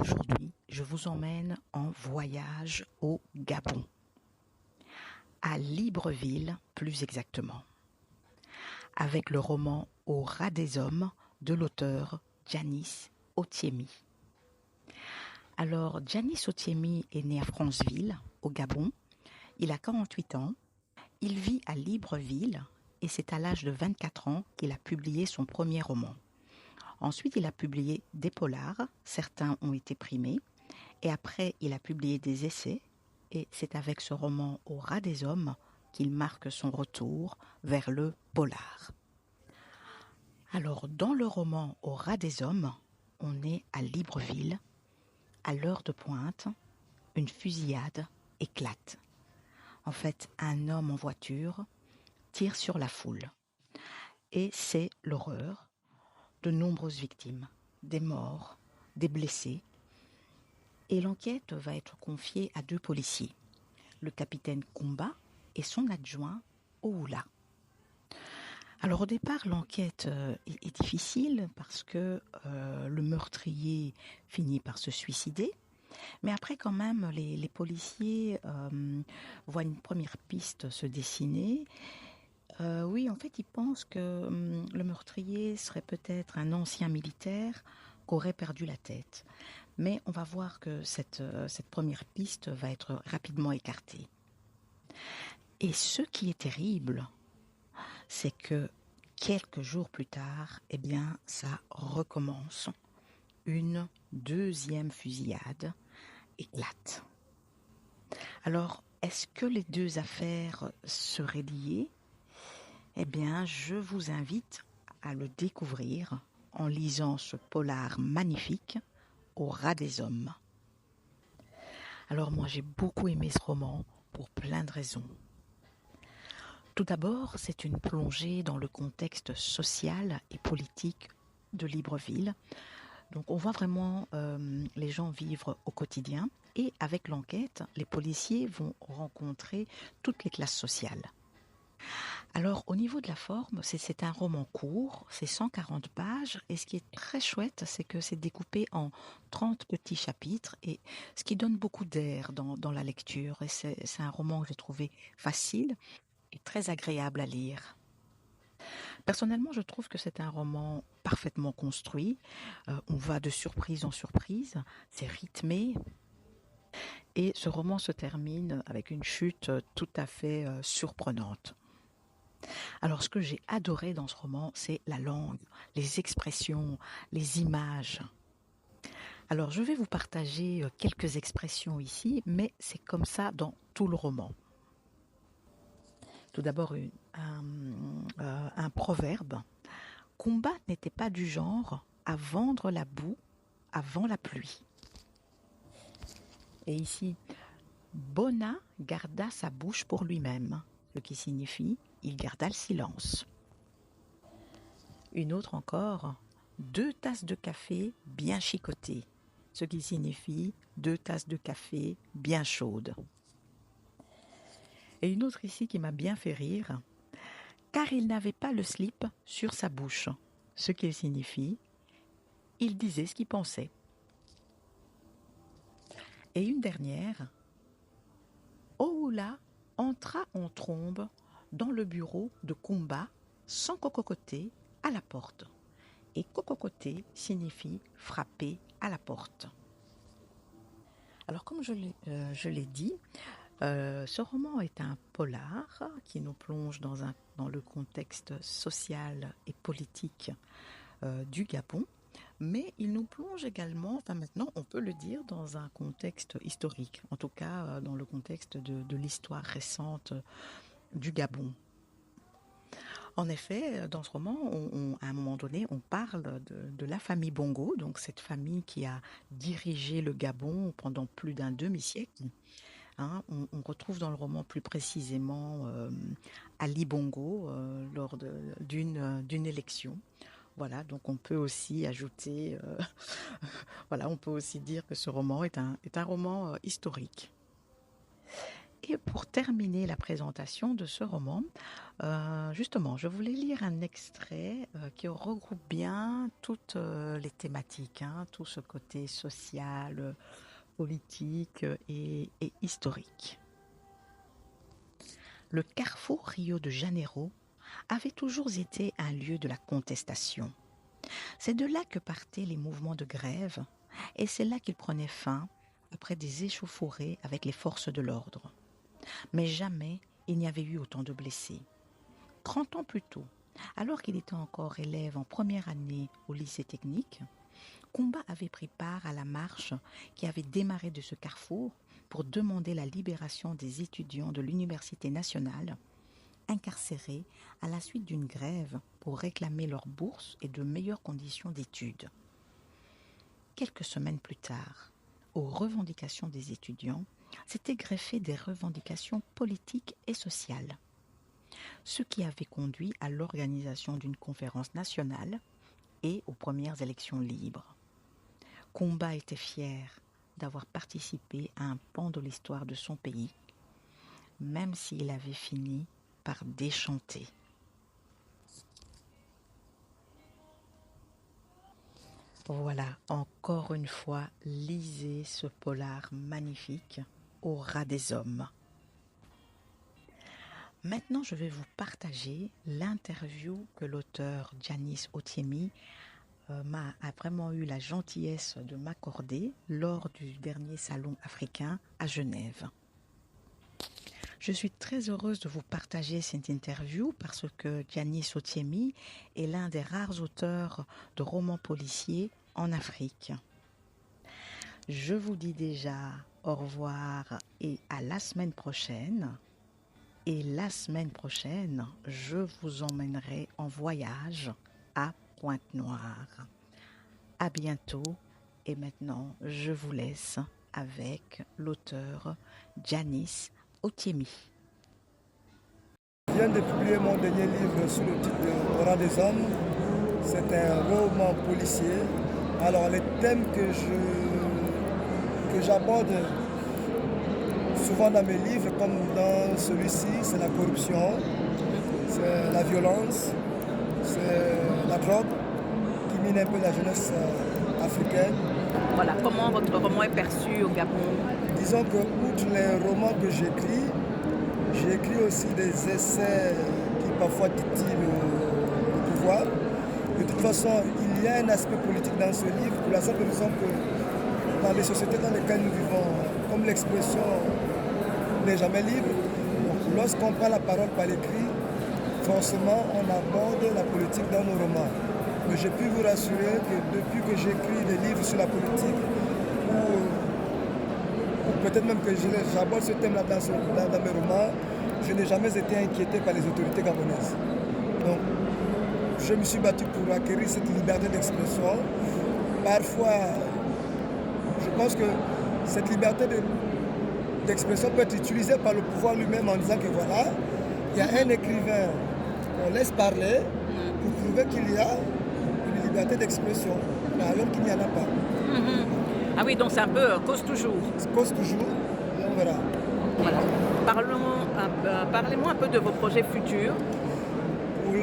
Aujourd'hui, je vous emmène en voyage au Gabon, à Libreville plus exactement, avec le roman Au ras des hommes de l'auteur Janis Otiemi. Alors, Janis Otiemi est né à Franceville, au Gabon. Il a 48 ans. Il vit à Libreville et c'est à l'âge de 24 ans qu'il a publié son premier roman. Ensuite, il a publié des polars, certains ont été primés, et après, il a publié des essais, et c'est avec ce roman Au ras des hommes qu'il marque son retour vers le polar. Alors, dans le roman Au ras des hommes, on est à Libreville, à l'heure de pointe, une fusillade éclate. En fait, un homme en voiture tire sur la foule, et c'est l'horreur. De nombreuses victimes, des morts, des blessés. Et l'enquête va être confiée à deux policiers, le capitaine Kumba et son adjoint Oula. Alors au départ, l'enquête est difficile parce que le meurtrier finit par se suicider. Mais après, quand même, les policiers voient une première piste se dessiner. Oui, en fait, ils pensent que le meurtrier serait peut-être un ancien militaire qui aurait perdu la tête. Mais on va voir que cette première piste va être rapidement écartée. Et ce qui est terrible, c'est que quelques jours plus tard, eh bien, ça recommence. Une deuxième fusillade éclate. Alors, est-ce que les deux affaires seraient liées ? Eh bien, je vous invite à le découvrir en lisant ce polar magnifique, Au ras des hommes. Alors moi, j'ai beaucoup aimé ce roman pour plein de raisons. Tout d'abord, c'est une plongée dans le contexte social et politique de Libreville. Donc on voit vraiment les gens vivre au quotidien et avec l'enquête, les policiers vont rencontrer toutes les classes sociales. Alors, au niveau de la forme, c'est un roman court, c'est 140 pages, et ce qui est très chouette, c'est que c'est découpé en 30 petits chapitres, et ce qui donne beaucoup d'air dans la lecture, et c'est un roman que j'ai trouvé facile et très agréable à lire. Personnellement, je trouve que c'est un roman parfaitement construit, on va de surprise en surprise, c'est rythmé, et ce roman se termine avec une chute tout à fait surprenante. Alors, ce que j'ai adoré dans ce roman, c'est la langue, les expressions, les images. Alors, je vais vous partager quelques expressions ici, mais c'est comme ça dans tout le roman. Tout d'abord, un proverbe. Kumba n'était pas du genre à vendre la boue avant la pluie. Et ici, Bona garda sa bouche pour lui-même, ce qui signifie il garda le silence. Une autre encore, 2 tasses de café bien chicotées, ce qui signifie 2 tasses de café bien chaudes. Et une autre ici qui m'a bien fait rire, car il n'avait pas le slip sur sa bouche, ce qui signifie il disait ce qu'il pensait. Et une dernière, Oula entra en trombe dans le bureau de Kumba sans cococoter à la porte. Et cococoter signifie frapper à la porte. Alors comme je l'ai dit, ce roman est un polar qui nous plonge dans le contexte social et politique du Gabon, mais il nous plonge également, enfin maintenant on peut le dire, dans un contexte historique, en tout cas dans le contexte de l'histoire récente du Gabon. En effet, dans ce roman, à un moment donné, on parle de la famille Bongo, donc cette famille qui a dirigé le Gabon pendant plus d'un demi-siècle. Hein, on retrouve dans le roman plus précisément Ali Bongo lors d'une élection. Voilà, donc on peut aussi ajouter, voilà, on peut aussi dire que ce roman est un roman historique. Et pour terminer la présentation de ce roman, justement, je voulais lire un extrait qui regroupe bien toutes les thématiques, hein, tout ce côté social, politique et historique. Le carrefour Rio de Janeiro avait toujours été un lieu de la contestation. C'est de là que partaient les mouvements de grève et c'est là qu'ils prenaient fin après des échauffourées avec les forces de l'ordre. Mais jamais il n'y avait eu autant de blessés. 30 ans plus tôt, alors qu'il était encore élève en première année au lycée technique, Kumba avait pris part à la marche qui avait démarré de ce carrefour pour demander la libération des étudiants de l'Université nationale incarcérés à la suite d'une grève pour réclamer leur bourse et de meilleures conditions d'études. Quelques semaines plus tard, aux revendications des étudiants, s'étaient greffées des revendications politiques et sociales, ce qui avait conduit à l'organisation d'une conférence nationale et aux premières élections libres. Kumba était fier d'avoir participé à un pan de l'histoire de son pays, même s'il avait fini par déchanter. Voilà, encore une fois, lisez ce polar magnifique au ras des hommes. Maintenant, je vais vous partager l'interview que l'auteur Giannis Otiemi a vraiment eu la gentillesse de m'accorder lors du dernier salon africain à Genève. Je suis très heureuse de vous partager cette interview parce que Giannis Otiemi est l'un des rares auteurs de romans policiers en Afrique. Je vous dis déjà au revoir et à la semaine prochaine. Et la semaine prochaine, je vous emmènerai en voyage à Pointe-Noire. À bientôt et maintenant, je vous laisse avec l'auteur Giannis Otiemi. Je viens de publier mon dernier livre sous le titre Au ras des hommes. C'est un roman policier. Alors les thèmes que j'aborde souvent dans mes livres, comme dans celui-ci, c'est la corruption, c'est la violence, c'est la drogue qui mine un peu la jeunesse africaine. Voilà, comment votre roman est perçu au Gabon? Disons que, outre les romans que j'écris aussi des essais qui parfois titillent le pouvoir. De toute façon, il y a un aspect politique dans ce livre pour la simple raison que dans les sociétés dans lesquelles nous vivons, comme l'expression n'est jamais libre, donc lorsqu'on prend la parole par l'écrit, forcément on aborde la politique dans nos romans. Mais je puis vous rassurer que depuis que j'écris des livres sur la politique, ou peut-être même que j'aborde ce thème-là dans mes romans, je n'ai jamais été inquiété par les autorités gabonaises. Donc, je me suis battu pour acquérir cette liberté d'expression. Parfois, je pense que cette liberté d'expression peut être utilisée par le pouvoir lui-même en disant que voilà, il y a un écrivain qu'on laisse parler pour prouver qu'il y a une liberté d'expression, alors qu'il n'y en a pas. Ah oui, donc c'est un peu cause toujours. Cause toujours, et on verra. Voilà. Parlez-moi un peu de vos projets futurs. Pour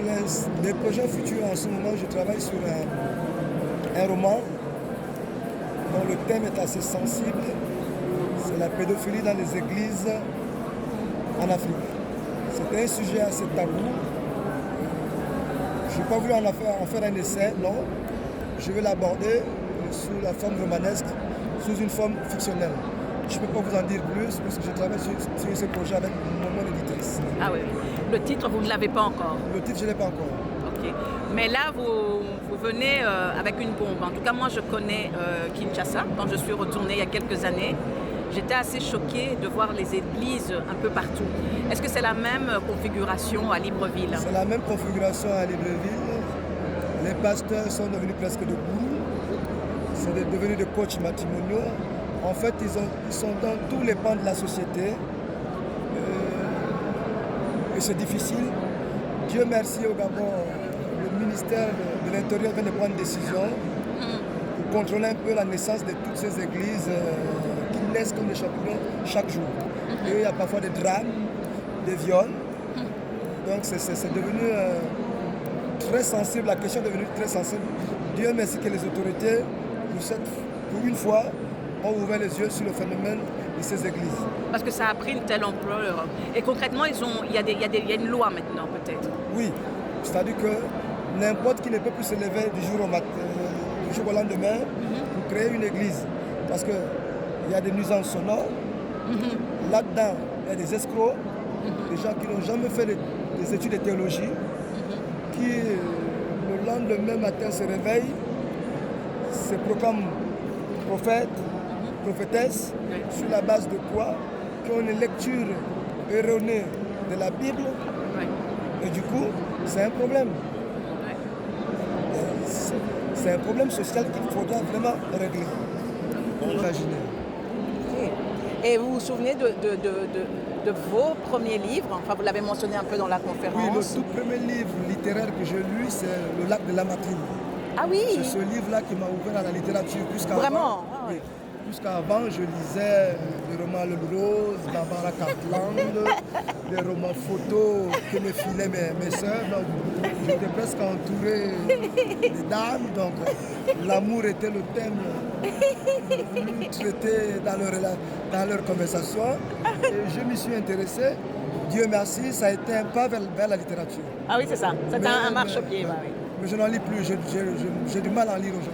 les projets futurs, en ce moment, je travaille sur un roman dont le thème est assez sensible. C'est la pédophilie dans les églises en Afrique. C'est un sujet assez tabou. Je n'ai pas voulu en faire un essai, non. Je vais l'aborder sous la forme romanesque, sous une forme fictionnelle. Je ne peux pas vous en dire plus parce que je travaille sur ce projet avec mon éditrice. Ah oui, le titre, vous ne l'avez pas encore? Le titre, je ne l'ai pas encore. Ok. Mais là, vous venez avec une bombe. En tout cas, moi, je connais Kinshasa. Quand je suis retournée il y a quelques années, j'étais assez choquée de voir les églises un peu partout. Est-ce que c'est la même configuration à Libreville? C'est la même configuration à Libreville. Les pasteurs sont devenus presque debout. C'est devenu des coachs matrimoniaux. En fait, ils sont dans tous les pans de la société. Et c'est difficile. Dieu merci au Gabon, le ministère de l'Intérieur vient de prendre une décision pour contrôler un peu la naissance de toutes ces églises qui naissent comme des champignons chaque jour. Et il y a parfois des drames, des viols. Donc c'est devenu très sensible, la question est devenue très sensible. Dieu merci que les autorités, pour une fois, ont ouvert les yeux sur le phénomène de ces églises. Parce que ça a pris une telle ampleur. Et concrètement, il y a une loi maintenant peut-être. Oui, c'est-à-dire que n'importe qui ne peut plus se lever du jour au lendemain pour créer une église. Parce qu'il y a des nuisances sonores. Là-dedans, il y a des escrocs, des gens qui n'ont jamais fait des études de théologie, qui le lendemain matin se réveillent, se proclament prophètes, prophétesses, sur la base de quoi? Qui ont une lecture erronée de la Bible. Et du coup, c'est un problème. C'est un problème social qu'il faudra vraiment régler. Imaginez. Et vous vous souvenez de vos premiers livres? Enfin, vous l'avez mentionné un peu dans la conférence. Oui, le tout premier livre littéraire que j'ai lu, c'est Le Lac de Lamartine. Ah oui. C'est ce livre-là qui m'a ouvert à la littérature. Vraiment? Oui. Jusqu'avant, je lisais des romans Le Rose, Barbara Cartland, des romans photos que me filaient mes soeurs. Donc, j'étais presque entouré de dames. Donc, l'amour était le thème traité dans leur conversation. Et je m'y suis intéressé. Dieu merci, ça a été un pas vers la littérature. Ah oui, c'est ça. C'était un marchepied. Mais je n'en lis plus. J'ai du mal à en lire aujourd'hui.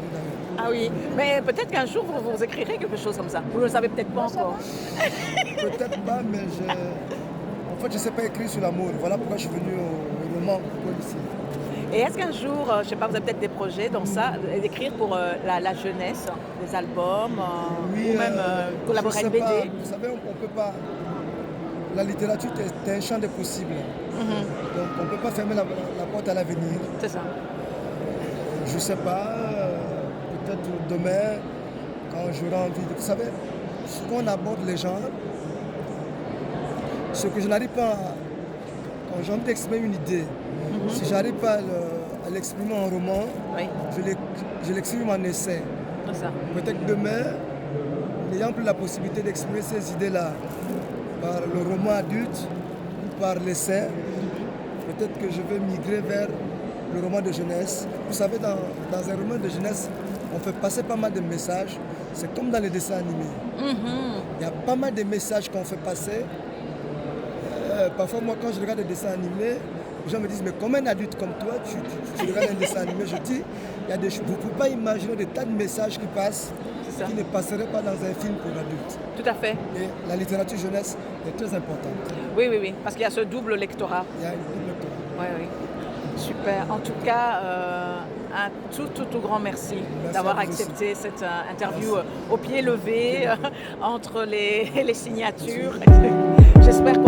Ah oui, mais peut-être qu'un jour vous écrirez quelque chose comme ça. Vous ne le savez peut-être pas encore. Peut-être pas, mais en fait je ne sais pas écrire sur l'amour. Voilà pourquoi je suis venu au roman policier. Et est-ce qu'un jour, je ne sais pas, vous avez peut-être des projets dans ça, d'écrire pour la jeunesse, des albums, oui, ou même collaborer avec BD? Vous savez, on ne peut pas... La littérature est un champ des possibles. Donc on ne peut pas fermer la porte à l'avenir. C'est ça. Je ne sais pas... Peut-être demain, quand j'aurai envie de... Vous savez, souvent on aborde les gens, ce que je n'arrive pas quand j'ai envie d'exprimer une idée, si j'arrive pas à l'exprimer en roman, je l'exprime en essai. Peut-être demain, n'ayant plus la possibilité d'exprimer ces idées-là par le roman adulte ou par l'essai, peut-être que je vais migrer vers le roman de jeunesse. Vous savez, dans un roman de jeunesse, on fait passer pas mal de messages. C'est comme dans les dessins animés. Il y a pas mal de messages qu'on fait passer. Parfois, moi, quand je regarde des dessins animés, les gens me disent, mais comme un adulte comme toi, tu regardes un dessin animé. Je dis, vous ne pouvez pas imaginer des tas de messages qui passent, qui ne passeraient pas dans un film pour adultes. Tout à fait. Et la littérature jeunesse est très importante. Oui, parce qu'il y a ce double lectorat. Il y a un double lectorat. Oui. Super. En tout cas, un tout grand merci d'avoir accepté cette interview au pied levé entre les signatures. J'espère